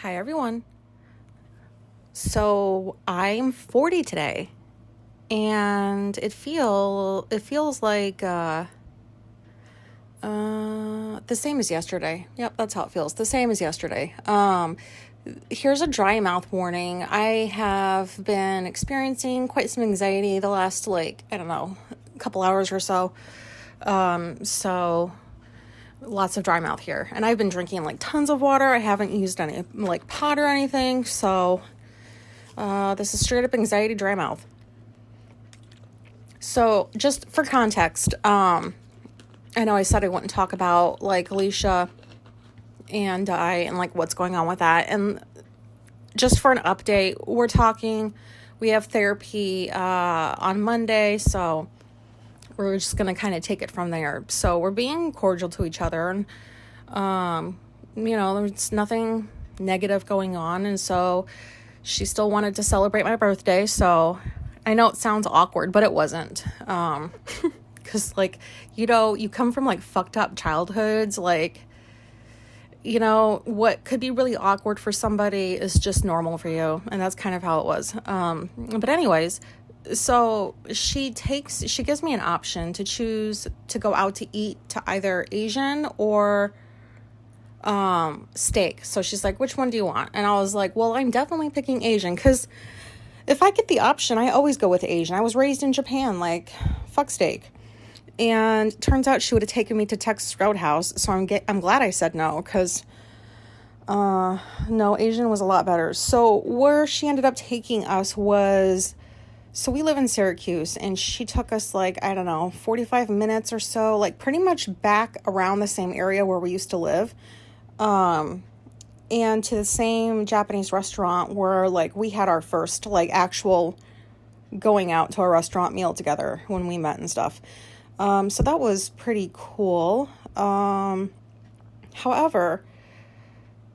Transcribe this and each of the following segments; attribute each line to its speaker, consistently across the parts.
Speaker 1: Hi, everyone. So I'm 40 today, and it feels like the same as yesterday. Yep, that's how it feels. The same as yesterday. Here's a dry mouth warning. I have been experiencing quite some anxiety the last a couple hours or so. So lots of dry mouth here, and I've been drinking tons of water. I haven't used any pot or anything, so this is straight up anxiety dry mouth. So just for context, I know I said I wouldn't talk about Alicia and I and what's going on with that, and just for an update, we have therapy on Monday, so we're just going to kind of take it from there. So we're being cordial to each other, and, there's nothing negative going on. And so she still wanted to celebrate my birthday. So I know it sounds awkward, but it wasn't. Cause you come from fucked up childhoods. What could be really awkward for somebody is just normal for you. And that's kind of how it was. But anyways, so she gives me an option to choose to go out to eat to either Asian or steak. So she's like, which one do you want? And I was like, well, I'm definitely picking Asian, because if I get the option, I always go with Asian. I was raised in Japan, fuck steak. And turns out she would have taken me to Texas Roadhouse, so I'm glad I said no, because no, Asian was a lot better. So where she ended up taking us was, so we live in Syracuse, and she took us 45 minutes or so, pretty much back around the same area where we used to live, and to the same Japanese restaurant where we had our first actual going out to a restaurant meal together when we met and stuff. So that was pretty cool. However,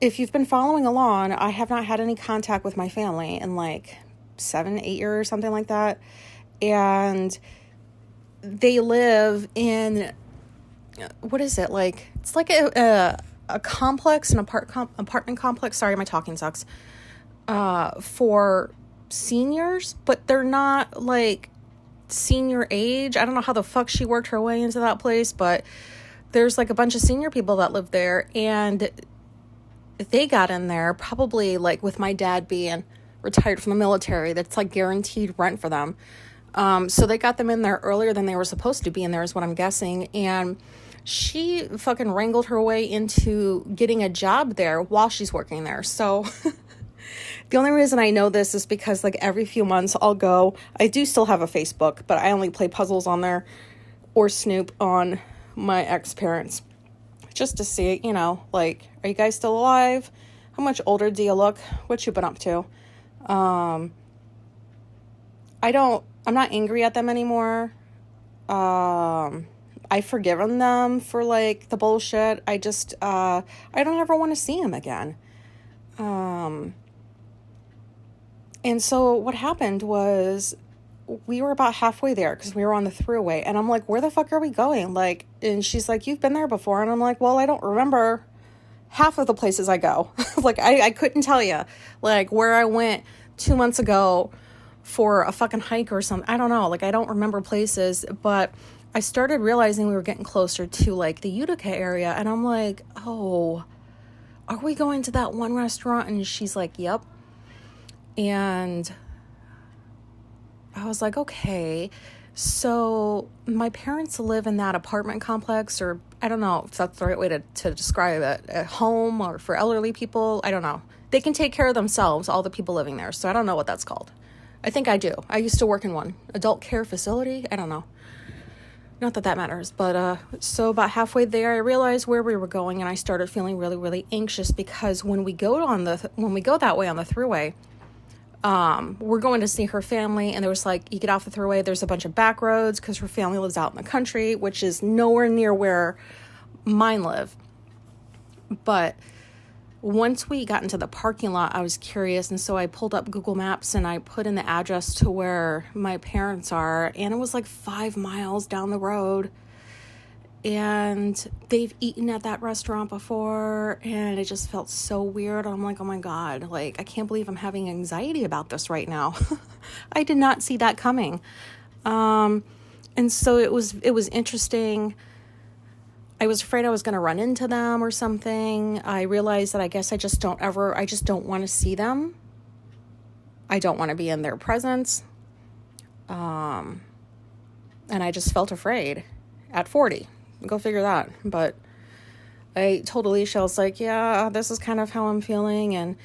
Speaker 1: if you've been following along, I have not had any contact with my family in 7-8 years or something like that, and they live in, what is it, it's a complex, an apartment complex, sorry, my talking sucks, for seniors, but they're not senior age. I don't know how the fuck she worked her way into that place, but there's a bunch of senior people that live there, and they got in there probably with my dad being retired from the military, that's guaranteed rent for them. So they got them in there earlier than they were supposed to be in there, is what I'm guessing. And she fucking wrangled her way into getting a job there while she's working there. So the only reason I know this is because every few months I'll go, I do still have a Facebook, but I only play puzzles on there or snoop on my ex-parents just to see, are you guys still alive? How much older do you look? What you been up to? I'm not angry at them anymore. I've forgiven them for the bullshit. I just, I don't ever want to see them again. And so what happened was we were about halfway there because we were on the thruway, and I'm like, where the fuck are we going? And she's like, you've been there before. And I'm like, well, I don't remember half of the places I go. I couldn't tell you where I went 2 months ago for a fucking hike or something. I don't know. I don't remember places, but I started realizing we were getting closer to the Utica area, and I'm like, oh, are we going to that one restaurant? And she's like, yep. And I was like, okay. So my parents live in that apartment complex, or I don't know if that's the right way to describe it, a home or for elderly people. I don't know. They can take care of themselves, all the people living there. So I don't know what that's called. I think I do. I used to work in one. Adult care facility? I don't know. Not that matters. But so about halfway there, I realized where we were going, and I started feeling really, really anxious, because when we go that way on the thruway, we're going to see her family, and there was you get off the thruway, there's a bunch of back roads because her family lives out in the country, which is nowhere near where mine live. But once we got into the parking lot, I was curious, and so I pulled up Google Maps and I put in the address to where my parents are, and it was 5 miles down the road. and they've eaten at that restaurant before, and it just felt so weird. I'm like, oh my God, like, I can't believe I'm having anxiety about this right now. I did not see that coming. And so it was interesting. I was afraid I was going to run into them or something. I realized that I guess I just don't want to see them. I don't want to be in their presence. And I just felt afraid at 40. Go figure that. But I told Alicia, I was like, yeah, this is kind of how I'm feeling. And,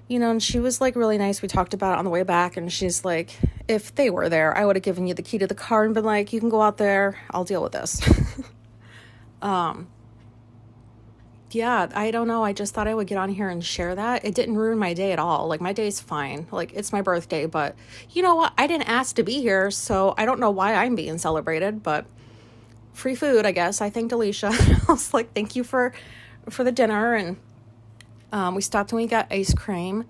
Speaker 1: and she was like really nice. We talked about it on the way back, and she's like, if they were there, I would have given you the key to the car and been like, you can go out there. I'll deal with this. Yeah, I don't know. I just thought I would get on here and share that. It didn't ruin my day at all. Like, my day's fine. Like, it's my birthday, but you know what? I didn't ask to be here, so I don't know why I'm being celebrated, but free food, I guess. I thanked Alicia. I was like, thank you for the dinner, and we stopped and we got ice cream,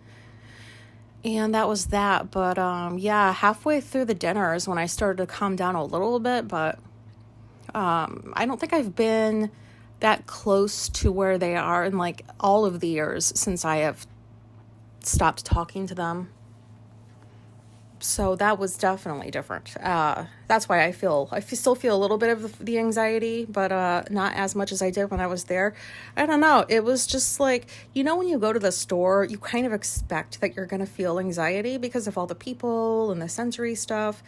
Speaker 1: and that was that. But yeah, halfway through the dinner is when I started to calm down a little bit, but I don't think I've been that close to where they are in like all of the years since I have stopped talking to them. So that was definitely different. That's why I still feel a little bit of the anxiety, but not as much as I did when I was there. I don't know. It was just like, when you go to the store, you kind of expect that you're going to feel anxiety because of all the people and the sensory stuff.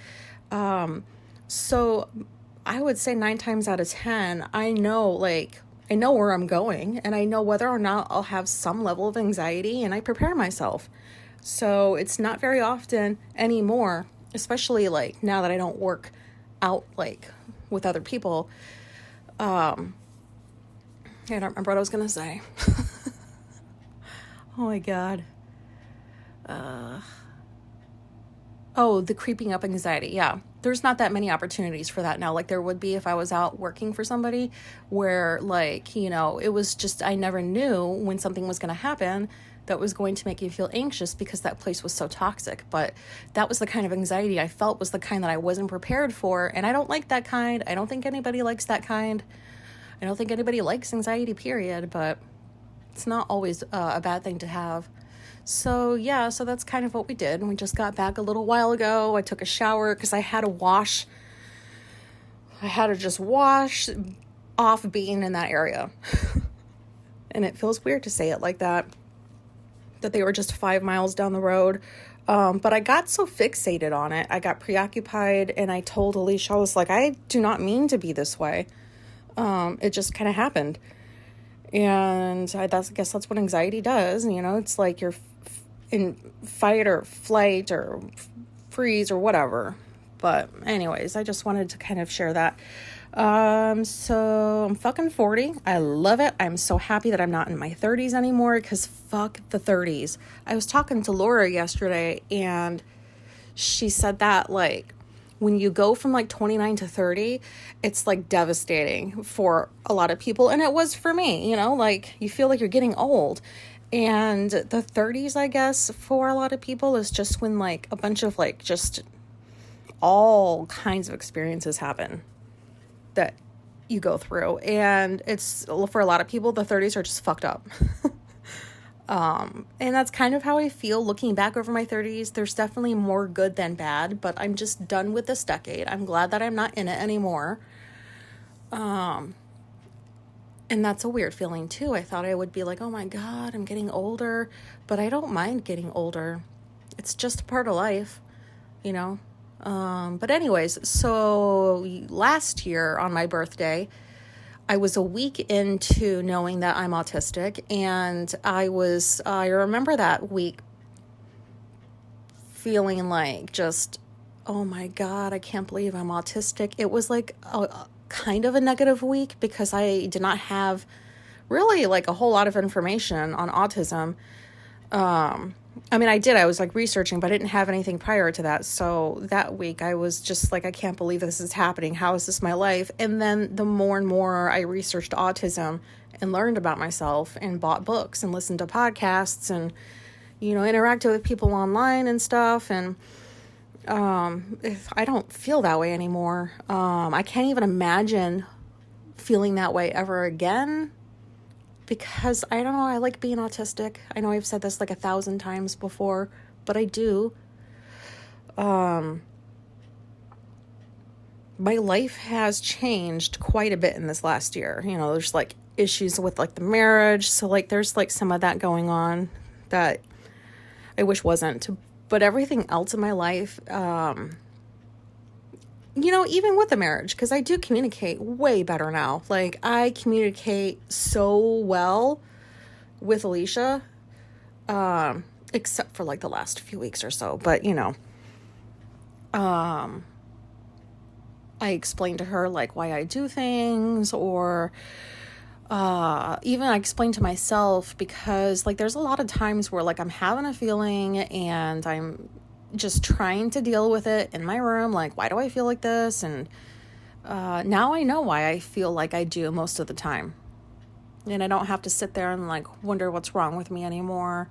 Speaker 1: So I would say 9 times out of 10, I know where I'm going, and I know whether or not I'll have some level of anxiety, and I prepare myself. So it's not very often anymore, especially like now that I don't work out like with other people. I don't remember what I was going to say. Oh my God. The creeping up anxiety. Yeah. There's not that many opportunities for that now. Like there would be if I was out working for somebody where like, it was just, I never knew when something was going to happen that was going to make you feel anxious because that place was so toxic. But that was the kind of anxiety I felt was the kind that I wasn't prepared for. And I don't like that kind. I don't think anybody likes that kind. I don't think anybody likes anxiety, period. But it's not always a bad thing to have. So yeah, so that's kind of what we did. We just got back a little while ago. I took a shower because I had to just wash off being in that area. And it feels weird to say it like that they were just 5 miles down the road. But I got so fixated on it. I got preoccupied, and I told Alicia, I was like, I do not mean to be this way. It just kind of happened. And I guess that's what anxiety does. It's like you're in fight or flight or freeze or whatever. But anyways, I just wanted to kind of share that. So I'm fucking 40. I love it. I'm so happy that I'm not in my 30s anymore because fuck the 30s. I was talking to Laura yesterday, and she said that like when you go from like 29 to 30, it's like devastating for a lot of people. And it was for me, like you feel like you're getting old. And the 30s, I guess, for a lot of people is just when like a bunch of like just all kinds of experiences happen that you go through. And it's for a lot of people, the 30s are just fucked up. And that's kind of how I feel looking back over my 30s. There's definitely more good than bad, but I'm just done with this decade. I'm glad that I'm not in it anymore. And that's a weird feeling too. I thought I would be like, oh my God, I'm getting older, but I don't mind getting older. It's just a part of life, But anyways, so last year on my birthday, I was a week into knowing that I'm autistic, and I remember that week feeling like just, oh my God, I can't believe I'm autistic. It was like a kind of a negative week because I did not have really like a whole lot of information on autism. I was like researching, but I didn't have anything prior to that. So that week I was just like, I can't believe this is happening. How is this my life? And then the more and more I researched autism and learned about myself and bought books and listened to podcasts and, interacted with people online and stuff. And, I don't feel that way anymore. I can't even imagine feeling that way ever again, because I don't know, I like being autistic. I know I've said this like 1,000 times before, but I do. My life has changed quite a bit in this last year. You know, there's like issues with like the marriage. So like there's like some of that going on that I wish wasn't. But everything else in my life, you know, even with the marriage, because I do communicate way better now. Like I communicate so well with Alicia, except for like the last few weeks or so. But, you know, I explain to her like why I do things, or even I explain to myself, because like there's a lot of times where like I'm having a feeling and I'm just trying to deal with it in my room. Like, why do I feel like this? And now I know why I feel like I do most of the time. And I don't have to sit there and like wonder what's wrong with me anymore.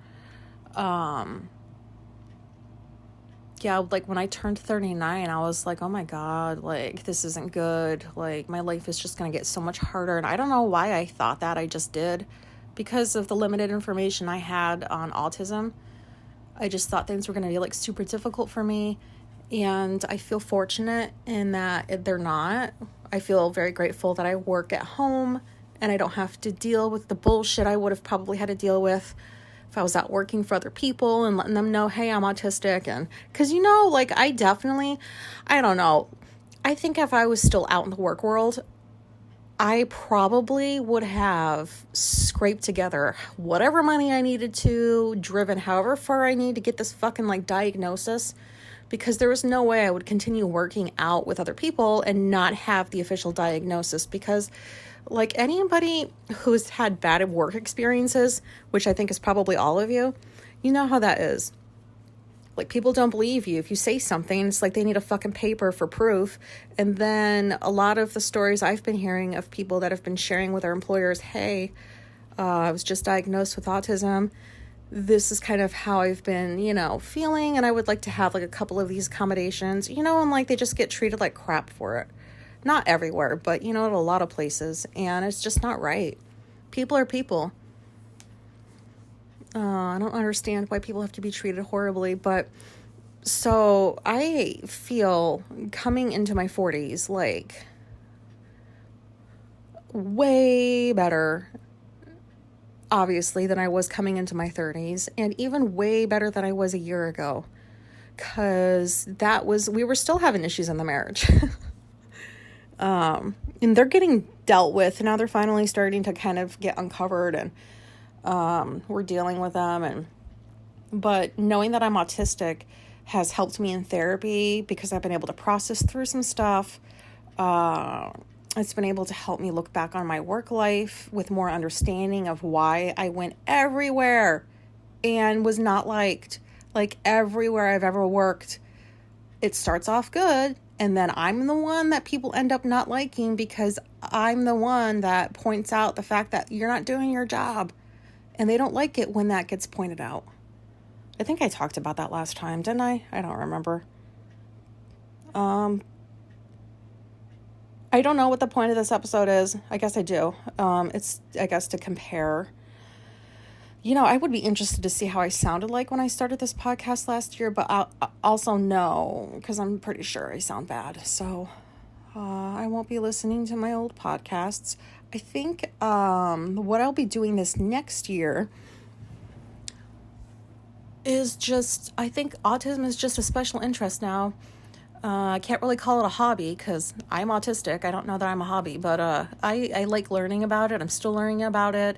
Speaker 1: Yeah, like when I turned 39, I was like, oh my God, like this isn't good. Like my life is just going to get so much harder. And I don't know why I thought that. I just did, because of the limited information I had on autism. I just thought things were going to be like super difficult for me. And I feel fortunate in that they're not. I feel very grateful that I work at home and I don't have to deal with the bullshit I would have probably had to deal with if I was out working for other people and letting them know, hey, I'm autistic. And because, you know, like I don't know. I think if I was still out in the work world, I probably would have scraped together whatever money I needed to, driven however far I need to get this fucking like diagnosis, because there was no way I would continue working out with other people and not have the official diagnosis. Because like anybody who's had bad work experiences, which I think is probably all of you, you know how that is. Like people don't believe you. If you say something, it's like they need a fucking paper for proof. And then a lot of the stories I've been hearing of people that have been sharing with their employers, hey, I was just diagnosed with autism. This is kind of how I've been, you know, feeling. And I would like to have like a couple of these accommodations, you know, and like they just get treated like crap for it. Not everywhere, but, you know, at a lot of places. And it's just not right. People are people. I don't understand why people have to be treated horribly. But so I feel coming into my 40s, like way better, obviously, than I was coming into my 30s. And even way better than I was a year ago. Because we were still having issues in the marriage. And they're getting dealt with. Now they're finally starting to kind of get uncovered, and we're dealing with them. But knowing that I'm autistic has helped me in therapy, because I've been able to process through some stuff. It's been able to help me look back on my work life with more understanding of why I went everywhere and was not liked. Like everywhere I've ever worked, it starts off good. And then I'm the one that people end up not liking, because I'm the one that points out the fact that you're not doing your job. And they don't like it when that gets pointed out. I think I talked about that last time, didn't I? I don't remember. I don't know what the point of this episode is. I guess I do. It's, I guess, to compare. You know, I would be interested to see how I sounded like when I started this podcast last year, but I also know, because I'm pretty sure I sound bad. So I won't be listening to my old podcasts. I think what I'll be doing this next year is just, I think autism is just a special interest now. I can't really call it a hobby, because I'm autistic. I don't know that I'm a hobby, but I like learning about it. I'm still learning about it.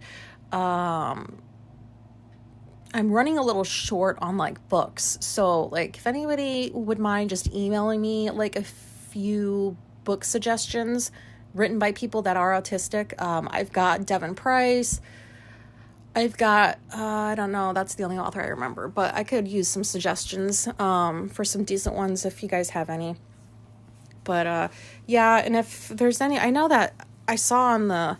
Speaker 1: I'm running a little short on like books. So like if anybody would mind just emailing me like a few book suggestions written by people that are autistic. I've got Devin Price. I've got, I don't know, that's the only author I remember, but I could use some suggestions for some decent ones if you guys have any. But yeah, and if there's any, I know that I saw on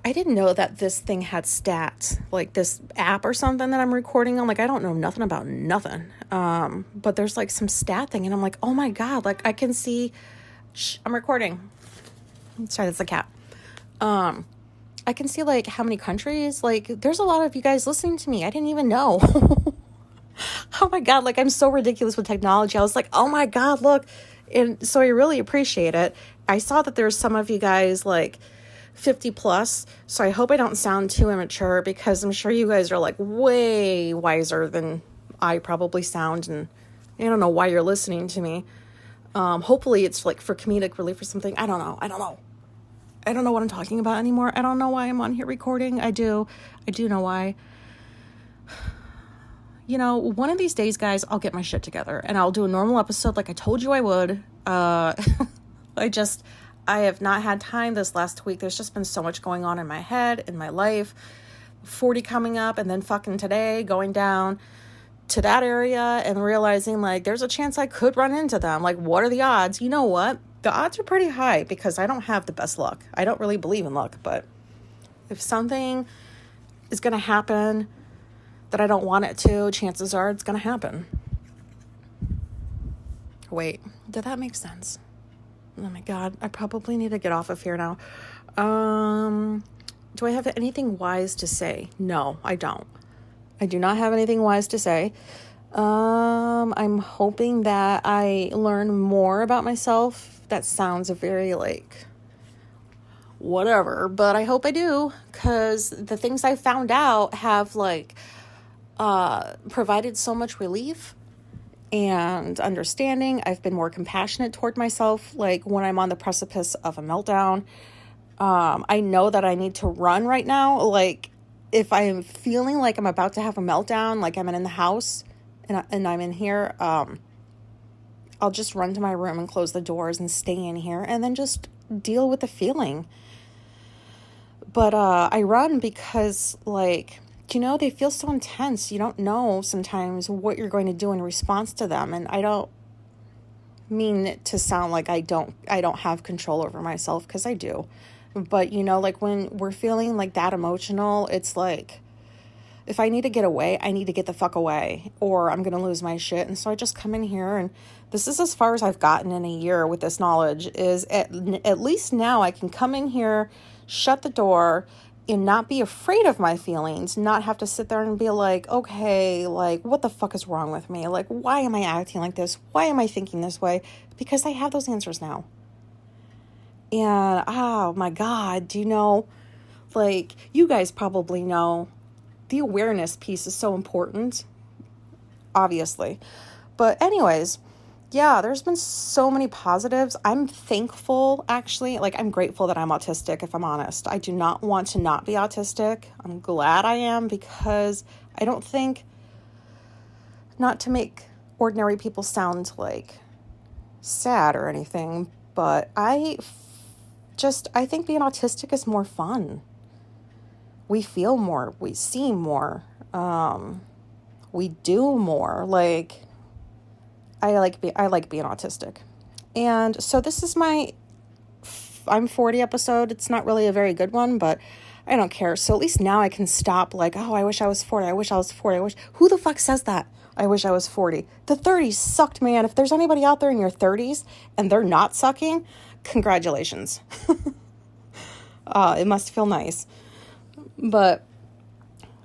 Speaker 1: I didn't know that this thing had stats, like this app or something that I'm recording on. Like, I don't know nothing about nothing. But there's like some stat thing, and I'm like, oh my God, like I can see, I'm recording. Sorry, that's the cat. I can see like how many countries, like there's a lot of you guys listening to me. I didn't even know. Oh my God, like I'm so ridiculous with technology. I was like, oh my God, look. And so I really appreciate it. I saw that there's some of you guys like 50 plus. So I hope I don't sound too immature, because I'm sure you guys are like way wiser than I probably sound. And I don't know why you're listening to me. Hopefully it's like for comedic relief or something. I don't know. I don't know what I'm talking about anymore. I don't know why I'm on here recording. I do know why. You know, one of these days, guys, I'll get my shit together and I'll do a normal episode like I told you I would. I have not had time this last week. There's just been so much going on in my head, in my life. 40 coming up, and then fucking today going down to that area and realizing like there's a chance I could run into them. Like, what are the odds? You know what? The odds are pretty high because I don't have the best luck. I don't really believe in luck, but if something is going to happen that I don't want it to, chances are it's going to happen. Wait, did that make sense? Oh my God, I probably need to get off of here now. Do I have anything wise to say? No, I don't. I do not have anything wise to say. I'm hoping that I learn more about myself. That sounds very like whatever, but I hope I do, because the things I found out have like provided so much relief and understanding. I've been more compassionate toward myself, like when I'm on the precipice of a meltdown. I know that I need to run right now. Like if I am feeling like I'm about to have a meltdown, like I'm in the house and I'm in here, I'll just run to my room and close the doors and stay in here and then just deal with the feeling. But I run because, like, you know, they feel so intense. You don't know sometimes what you're going to do in response to them. And I don't mean it to sound like I don't have control over myself, because I do. But, you know, like when we're feeling like that emotional, it's like, if I need to get away, I need to get the fuck away, or I'm going to lose my shit. And so I just come in here, and this is as far as I've gotten in a year with this knowledge, is at least now I can come in here, shut the door, and not be afraid of my feelings, not have to sit there and be like, okay, like, what the fuck is wrong with me? Like, why am I acting like this? Why am I thinking this way? Because I have those answers now. And, oh my God, do you know, like, you guys probably know, the awareness piece is so important, obviously. But anyways, yeah, there's been so many positives. I'm thankful, actually. Like, I'm grateful that I'm autistic, if I'm honest. I do not want to not be autistic. I'm glad I am, because I don't think, not to make ordinary people sound like sad or anything, but I think being autistic is more fun. We feel more, we see more, we do more. Like, I like being autistic. And so this is my I'm 40 episode. It's not really a very good one, but I don't care. So at least now I can stop like, oh, I wish I was 40. I wish I was 40. Who the fuck says that? I wish I was 40. The 30s sucked, man. If there's anybody out there in your 30s and they're not sucking, congratulations. It must feel nice. But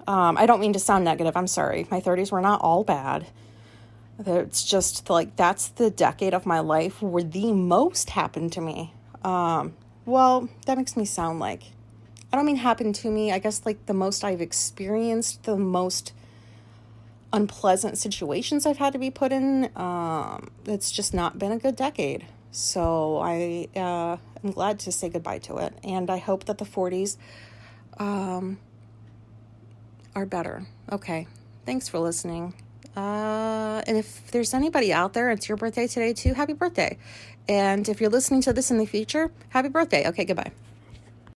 Speaker 1: I don't mean to sound negative. I'm sorry. My 30s were not all bad. It's just like that's the decade of my life where the most happened to me. Well, that makes me sound like, I don't mean happened to me. I guess like the most I've experienced, the most unpleasant situations I've had to be put in. It's just not been a good decade. So I am glad to say goodbye to it. And I hope that the 40s are better. Okay. Thanks for listening. And if there's anybody out there, it's your birthday today too, happy birthday. And if you're listening to this in the future, happy birthday. Okay, goodbye.